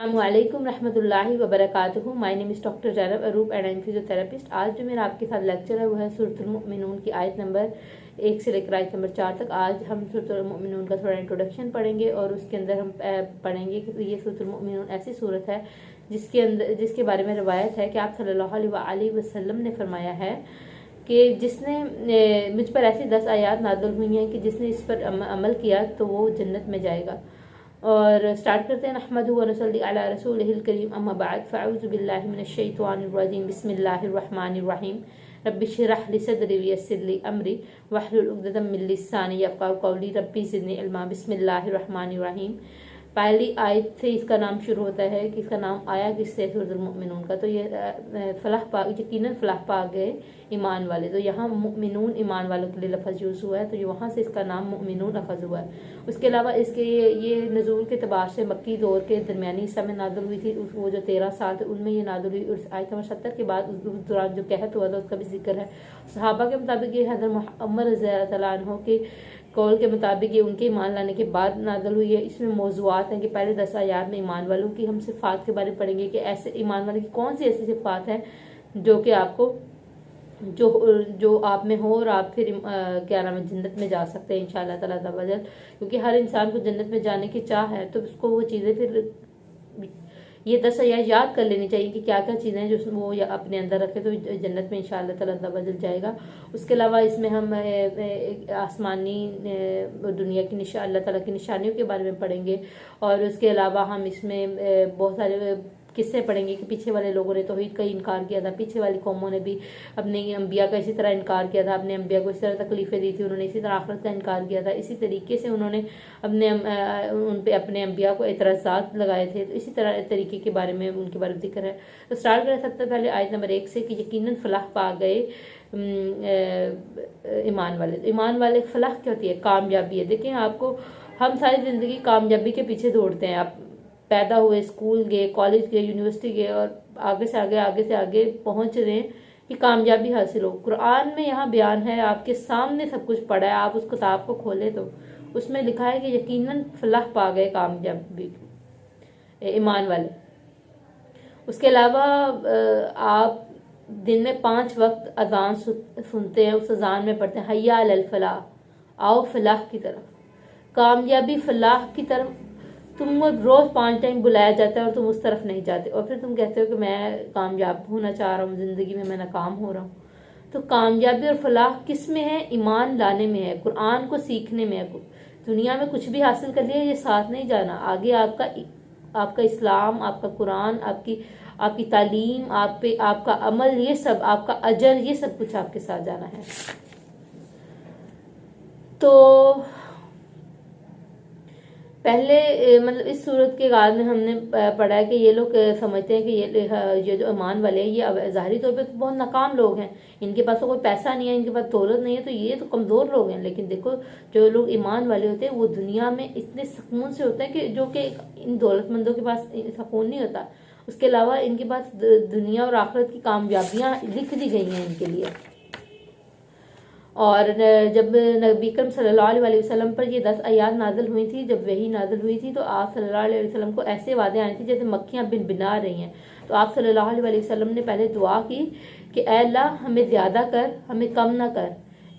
अस्सलामुअलैकुम रहमतुल्लाहि व बरकातुहू। My name is doctor Zainab Aroob and I am physiotherapist. आज जो मेरा आपके साथ लेक्चर है वो है सूरतुल मुमिनून की आयत नंबर 1 से लेकर आयत नंबर 4 तक। आज हम सूरतुल मुमिनून का थोड़ा इंट्रोडक्शन पढ़ेंगे और उसके अंदर हम पढ़ेंगे कि ये सूरतुल मुमिनून ऐसी सूरत है जिसके बारे में रवायत है कि आप सल्लल्लाहु अलैहि वसल्लम ने फरमाया है कि जिसने मुझ पर ऐसी 10 आयात नाज़िल हुई हैं कि जिसने इस पर अमल किया तो वो जन्नत में जाएगा। और स्टार्ट करते हैं। नहमदुहु व नसल्ली अला रसूलिहिल करीम, अम्मा बाद, फ़अऊज़ु बिल्लाहि मिनश शैतानिर रजीम, बिस्मिल्लाहिर रहमानिर रहीम, रब्बि इश्रह ली सदरी व यस्सिर ली अमरी वहलुल उक़दतम मिन लिसानी यफ़क़हू क़ौली, रब्बि ज़िदनी इल्मा। बिस्मिल्लाहिर रहमानिर रहीम। पहली आयत से इसका नाम शुरू होता है कि इसका नाम आया किससे, सूरतुल मुमिनून का। तो ये फलाह पा यकीनन फलाह पा गए ईमान वाले। तो यहाँ मुमिनून ईमान वालों के लिए लफ्ज़ यूज़ हुआ है, तो ये वहाँ से इसका नाम मुमिनून लफ्ज़ हुआ है। उसके अलावा इसके ये नज़ूल के तबार से मक्की दौर के दरमियानी हिस्सा में नाज़िल हुई थी। वो जो 13 साल थे उनमें ये नाज़िल हुई। उस आयत नंबर 70 के बाद उस दौरान जो कहत हुआ था उसका भी जिक्र है। सहाबा के मुताबिक ये हज़रत उमर रज़ी अल्लाह अन्हु के कौल के मुताबिक ये उनके ईमान लाने के बाद नाज़िल हुई है। इसमें मौज़ूआत हैं कि पहले 10 आयात में ईमान वालों की हम सिफ़ात के बारे में पढ़ेंगे कि ऐसे ईमान वाले की कौन सी ऐसी सिफ़ात हैं जो कि आपको जो आप में हो और आप फिर क्या नाम है जन्नत में जा सकते हैं इंशाअल्लाह ताला अज़्ज़ा वजल। क्योंकि हर इंसान को जन्नत में जाने की चाह है, तो उसको वो चीज़ें फिर ये 10 आयात याद कर लेनी चाहिए कि क्या क्या चीज़ें हैं जो वो अपने अंदर रखे तो जन्नत में इंशाअल्लाह ताला अज़्ज़ा वजल जाएगा। उसके अलावा इसमें हम आसमानी दुनिया की अल्लाह ताला की निशानियों के बारे में पढ़ेंगे। और उसके अलावा हम इसमें बहुत सारे किस्से पढ़ेंगे कि पीछे वाले लोगों ने तौहीद का इनकार किया था, पीछे वाली कौमों ने भी अपने अम्बिया का इसी तरह इनकार किया था, अपने अम्बिया को इस तरह तकलीफ़ें दी थी, उन्होंने इसी तरह आखिरत का इनकार किया था। इसी तरीके से उन्होंने उन पे अपने अम्बिया को एतराज़ात लगाए थे। तो इसी तरह तरीके के बारे में उनके बारे में जिक्र है। तो स्टार्ट करें सबसे पहले आयत नंबर 1 से कि यकीनन फलाह पा गए ईमान वाले। तो ईमान वाले फलाह क्या होती है? कामयाबी है। देखें, आपको हम सारी ज़िंदगी कामयाबी के पीछे दौड़ते हैं। आप पैदा हुए, स्कूल गए, कॉलेज गए, यूनिवर्सिटी गए और आगे से आगे पहुंच रहे हैं कि कामयाबी हासिल हो। कुरान में यहाँ बयान है, आपके सामने सब कुछ पड़ा है, आप उस किताब को खोले तो उसमें लिखा है कि यकीनन फलाह पा गए कामयाबी ईमान वाले। उसके अलावा आप दिन में 5 वक्त अजान सुनते हैं, उस अजान में पढ़ते हैं हय्या अलल फलाह, आओ फलाह की तरफ, कामयाबी फलाह की तरफ। तुम रोज 5 टाइम बुलाया जाता है और तुम उस तरफ नहीं जाते और फिर तुम कहते हो कि मैं कामयाब होना चाह रहा हूँ, जिंदगी में मैं नाकाम हो रहा हूँ। तो कामयाबी और फलाह किस में है? ईमान लाने में है, कुरान को सीखने में है। दुनिया में कुछ भी हासिल कर लिया ये साथ नहीं जाना। आगे आपका इस्लाम, आपका कुरान, आपकी तालीम, आपका अमल, ये सब आपका अजर, ये सब कुछ आपके साथ जाना है। तो पहले मतलब इस सूरत के बाद में हमने पढ़ा है कि ये लोग समझते हैं कि ये जो ईमान वाले हैं ये ज़ाहिरी तौर पे तो बहुत नाकाम लोग हैं, इनके पास तो कोई पैसा नहीं है, इनके पास दौलत नहीं है, तो ये तो कमज़ोर लोग हैं। लेकिन देखो, जो लोग ईमान वाले होते हैं वो दुनिया में इतने सुकून से होते हैं कि जो कि इन दौलतमंदों के पास सुकून नहीं होता। उसके अलावा इनके पास दुनिया और आखिरत की कामयाबियाँ लिख दी गई हैं इनके लिए। और जब नबी करीम सल्लल्लाहु अलैहि वसल्लम पर ये 10 आयात नाज़िल हुई थी, जब वही नाज़िल हुई थी, तो आप सल्लल्लाहु अलैहि वसल्लम को ऐसे वादे आने थे जैसे मक्खियाँ बिना रही हैं। तो आप सल्लल्लाहु अलैहि वसल्लम ने पहले दुआ की कि ऐ अल्लाह हमें ज़्यादा कर, हमें कम ना कर।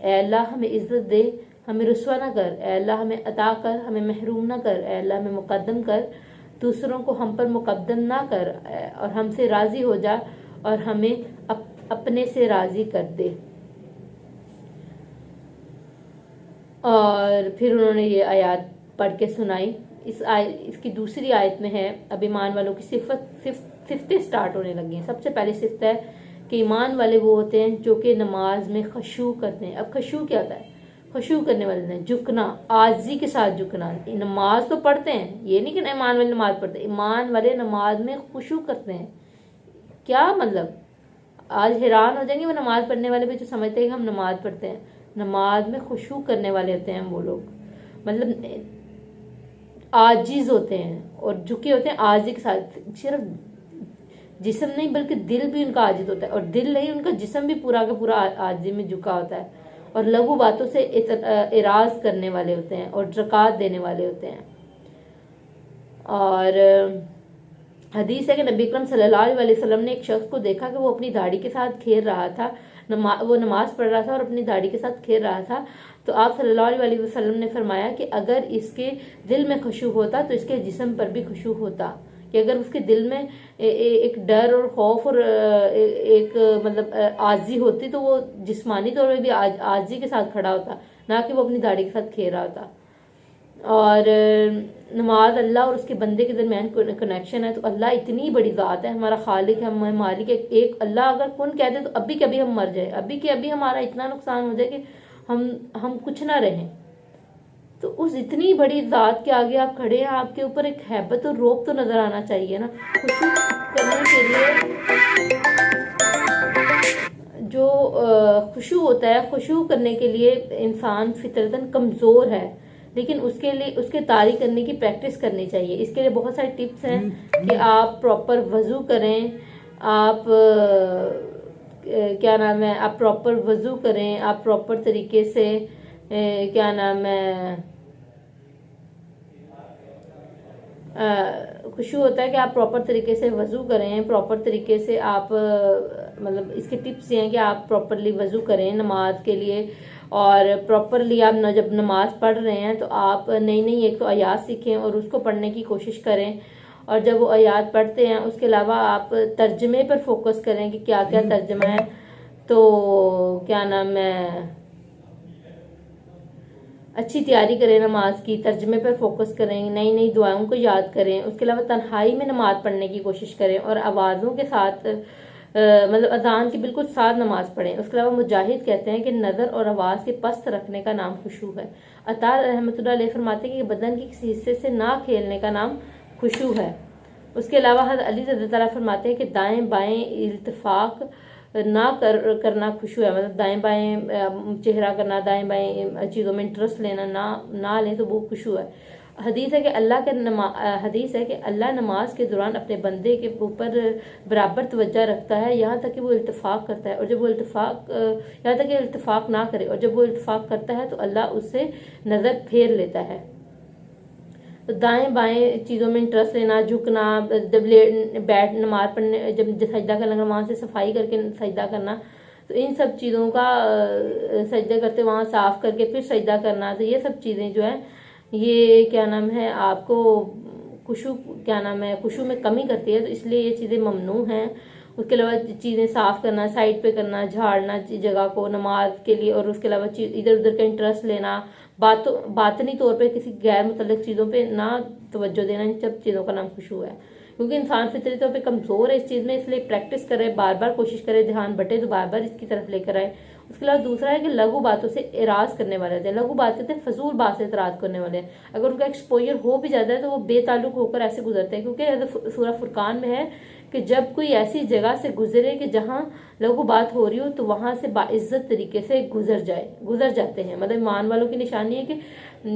ऐ अल्लाह हमें इज़्ज़त दे, हमें रुस्वा ना कर। ऐ अल्लाह हमें अता कर, हमें महरूम ना कर। ऐ अल्लाह हमें मुकद्दम कर, दूसरों को हम पर मुकद्दम ना कर, और हमसे राज़ी हो जा और हमें अपने से राज़ी कर दे। और फिर उन्होंने ये आयत पढ़ के सुनाई। इसकी दूसरी आयत में है, अब ईमान वालों की सिफतें स्टार्ट होने लगी हैं। सबसे पहले सिफत है कि ईमान वाले वो होते हैं जो कि नमाज में खशू करते हैं। अब खशू क्या होता है? खशू करने वाले हैं, झुकना, आजी के साथ झुकना। नमाज तो पढ़ते हैं, ये नहीं कि ईमान वाले नमाज पढ़ते हैं, ईमान वाले नमाज में खुशू करते हैं। क्या मतलब? आज हैरान हो जाएंगे वो नमाज पढ़ने वाले भी जो समझते हैं कि हम नमाज पढ़ते हैं। नमाज में खुशू करने वाले होते हैं वो लोग, मतलब आजीज होते हैं और झुके होते हैं आजी के साथ। सिर्फ जिस्म नहीं बल्कि दिल भी उनका आजिज होता है, और दिल नहीं, उनका जिस्म भी पूरा का पूरा आजी में झुका होता है। और लघु बातों से इराज करने वाले होते हैं और ज़कात देने वाले होते हैं। और हदीस है कि नबी अकरम सल्लल्लाहु अलैहि वसल्लम ने एक शख्स को देखा कि वो अपनी दाढ़ी के साथ खेल रहा था, वो नमाज पढ़ रहा था और अपनी दाढ़ी के साथ खेल रहा था। तो आप सल्लल्लाहु अलैहि वसल्लम ने फरमाया कि अगर इसके दिल में खुशू होता तो इसके जिस्म पर भी खुशू होता, कि अगर उसके दिल में एक डर और खौफ और एक मतलब आजी होती तो वो जिस्मानी तौर पर भी आजी के साथ खड़ा होता, ना कि वो अपनी दाढ़ी के साथ खेल रहा होता। और नमाज अल्लाह और उसके बंदे के दरमियान कनेक्शन है। तो अल्लाह इतनी बड़ी ज़ात है, हमारा खालिक है, हमारा मालिक है। एक अल्लाह अगर कौन कह दे तो अभी के अभी हम मर जाए, अभी के अभी हमारा इतना नुकसान हो जाए कि हम कुछ ना रहें। तो उस इतनी बड़ी ज़ात के आगे आप खड़े हैं, आपके ऊपर एक हैबत और रौब तो नजर आना चाहिए ना। खुशू करने के लिए जो खुशू होता है, खुशू करने के लिए इंसान फितरतन कमज़ोर है, लेकिन उसके लिए उसके तारी करने की प्रैक्टिस करनी चाहिए। इसके लिए बहुत सारे टिप्स हैं कि आप प्रॉपर वज़ू करें, आप क्या नाम है, आप प्रॉपर वज़ू करें, आप प्रॉपर तरीके से क्या नाम है, खुशू होता है कि आप प्रॉपर तरीके से वज़ू करें, प्रॉपर तरीके से आप मतलब इसके टिप्स ये हैं कि आप प्रॉपरली वज़ू करें नमाज के लिए, और प्रॉपरली आप जब नमाज पढ़ रहे हैं तो आप नई नई एक तो आयात सीखें और उसको पढ़ने की कोशिश करें। और जब वो आयात पढ़ते हैं उसके अलावा आप तर्जमे पर फोकस करें कि क्या क्या तर्जमा है। तो क्या नाम है, अच्छी तैयारी करें नमाज की, तर्जमे पर फोकस करें, नई नई दुआओं को याद करें। उसके अलावा तन्हाई में नमाज पढ़ने की कोशिश करें और आवाज़ों के साथ मतलब अजान के बिल्कुल साथ नमाज पढ़ें। उसके अलावा मुजाहिद कहते हैं कि नज़र और आवाज़ के पस्त रखने का नाम खुशू है। अतार रहमतुल्लाह अलैह फरमाते हैं कि बदन के किसी हिस्से से ना खेलने का नाम खुशू है। उसके अलावा हज़रत अली रज़ी अल्लाह फरमाते हैं कि दाएं बाएं इल्तिफाक ना करना खुशू है, मतलब दाएं बाएं चेहरा करना, दाएं बाएं चीज़ों में इंटरेस्ट लेना ना लें तो वो खुशू है। हदीस है कि अल्लाह नमाज के दौरान अपने बंदे के ऊपर बराबर तवज्जो रखता है, यहाँ तक कि वो इल्तिफाक करता है, और जब वो यहाँ तक कि इल्तिफाक ना करे, और जब वो इल्तिफाक करता है तो अल्लाह उससे नज़र फेर लेता है। तो दाएं बाएं चीज़ों में इंटरेस्ट लेना, झुकना, जब बैठ नमाज पढ़ने जब सजदा करना, वहाँ से सफाई करके सजदा करना, तो इन सब चीज़ों का सजदा करते वहाँ साफ करके फिर सजदा करना, तो ये सब चीज़ें जो है ये क्या नाम है आपको खुशू में कमी करती है, तो इसलिए ये चीज़ें ममनू हैं। उसके अलावा चीज़ें साफ करना, साइड पे करना, झाड़ना जगह को नमाज के लिए, और उसके अलावा इधर उधर का इंटरेस्ट लेना, बातनी तौर पे किसी गैर मुतल्लिक चीज़ों पे ना तवज्जो देना, इन सब चीज़ों का नाम खुशू है। क्योंकि इंसान फितरी तौर पे कमज़ोर है इस चीज़ में, इसलिए प्रैक्टिस करे, बार बार कोशिश करे, ध्यान बटे तो बार बार इसकी तरफ लेकर आए। उसके अलावा दूसरा है कि लघु बातों से एराज करने वाले होते हैं। लघु बातें होते हैं फजूल बात से एतराज़ करने वाले हैं। अगर उनका एक्सपोजर हो भी जाता है तो वो बेताल्लुक होकर ऐसे गुजरते हैं, क्योंकि सूरह फुरकान में है कि जब कोई ऐसी जगह से गुजरे कि जहाँ लघु बात हो रही हो तो वहां से बाइज्जत तरीके से गुजर जाते हैं। मतलब ईमान वालों की निशानी है कि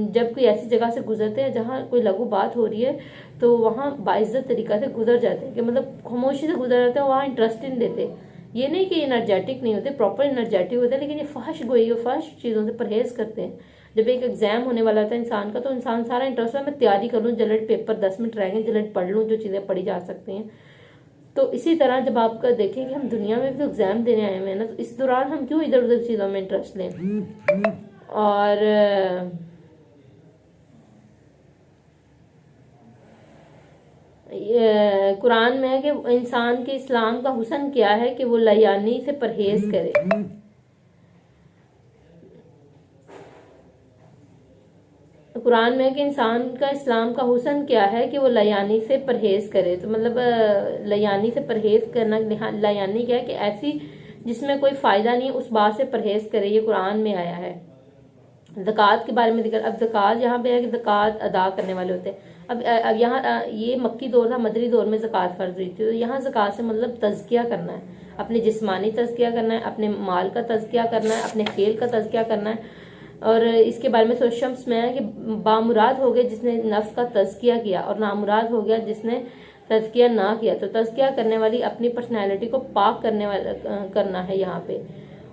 जब कोई ऐसी जगह से गुजरते हैं जहाँ कोई लघु बात हो रही है तो वहाँ बाइज्जत तरीका से गुजर जाते हैं, कि मतलब खामोशी से गुजर जाते हैं, वहाँ इंटरेस्ट नहीं देते। ये नहीं कि एनर्जेटिक नहीं होते, प्रॉपर एनर्जेटिक होते हैं, लेकिन ये फहश गोई और फहश चीज़ों से परहेज करते हैं। जब एक एग्जाम होने वाला था इंसान का, तो इंसान सारा इंटरेस्ट है मैं तैयारी कर लूँ, जलट पेपर 10 मिनट रह गए, जलट पढ़ लूँ जो चीज़ें पढ़ी जा सकती हैं। तो इसी तरह जब आप देखें कि हम दुनिया में भी तो एग्जाम देने आए हुए हैं ना, तो इस दौरान हम क्यों इधर उधर चीज़ों में इंटरेस्ट लें। और कुरान में है कि इंसान के इस्लाम का हुस्न क्या है कि वो लयानी से परहेज करे। कुरान में है कि इंसान का इस्लाम का हुस्न क्या है कि वो लयानी से परहेज करे। तो मतलब लयानी से परहेज करना, लयानी क्या है कि ऐसी जिसमें कोई फायदा नहीं है उस बात से परहेज करे, ये कुरान में आया है। ज़कात के बारे में जिक्र, अब ज़कात यहाँ पे है कि ज़कात अदा करने वाले होते हैं। अब यहाँ ये मक्की दौर था, मदरी दौर में ज़कात फर्ज हुई थी, तो यहाँ ज़कात से मतलब तज़किया करना है, अपने जिस्मानी तज़किया करना है, अपने माल का तज़किया करना है, अपने खेल का तज़किया करना है। और इसके बारे में सूरह शम्स में है कि बामुराद हो गया जिसने नफ्स का तज़किया किया, और नामुराद हो गया जिसने तज़किया ना किया। तो तज़किया करने वाली अपनी पर्सनैलिटी को पाक करना है यहाँ पे,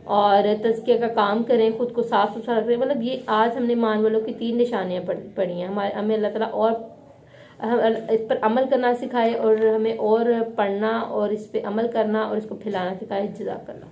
और तज़किया का काम करें, खुद को साफ सुथरा रखें। मतलब ये आज हमने ईमान वालों की 3 निशानियाँ पढ़ी हैं। हमें अल्लाह ताला और इस पर अमल करना सिखाए और हमें और पढ़ना और इस पे अमल करना और इसको फैलाना सिखाए। जज़ाकल्लाह।